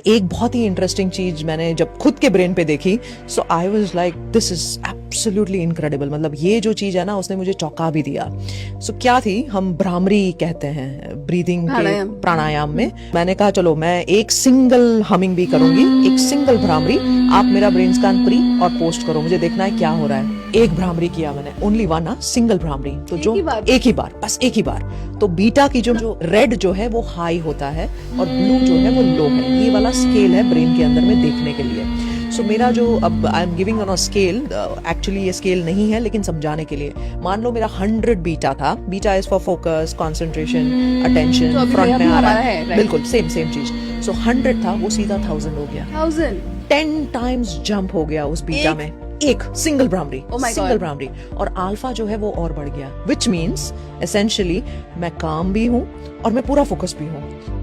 एक बहुत ही इंटरेस्टिंग चीज मैंने जब खुद के ब्रेन पे देखी, so I was like this is absolutely incredible. मतलब ये जो चीज है ना, उसने मुझे चौंका भी दिया। सो क्या थी, हम भ्रामरी कहते हैं ब्रीदिंग के प्राणायाम में। मैंने कहा चलो मैं एक सिंगल हमिंग भी करूंगी, एक सिंगल भ्रामरी। आप मेरा ब्रेन स्कैन प्री और पोस्ट करो, मुझे देखना है क्या हो रहा है। एक भ्रामरी किया मैंने, ओनली वन, सिंगल भ्रामरी। तो जो एक ही बार, बस एक ही बार। तो बीटा की जो रेड जो है वो हाई होता है और ब्लू जो है वो लो है। ये वाला स्केल है ब्रेन के अंदर में देखने के लिए। सो मेरा जो अब I am giving on a scale, actually ये स्केल नहीं है लेकिन समझाने के लिए। मान लो मेरा 100 बीटा था। Beta is for focus, concentration, attention, front में आ रहा है, बिल्कुल सेम चीज। सो 100 था, वो सीधा 1000 हो गया। 10 टाइम्स जंप हो गया उस बीटा में, एक सिंगल भ्रामरी, सिंगल भ्रामरी। और अल्फा जो है वो और बढ़ गया, विच मीन्स एसेंशियली मैं काम भी हूँ और मैं पूरा फोकस भी हूँ।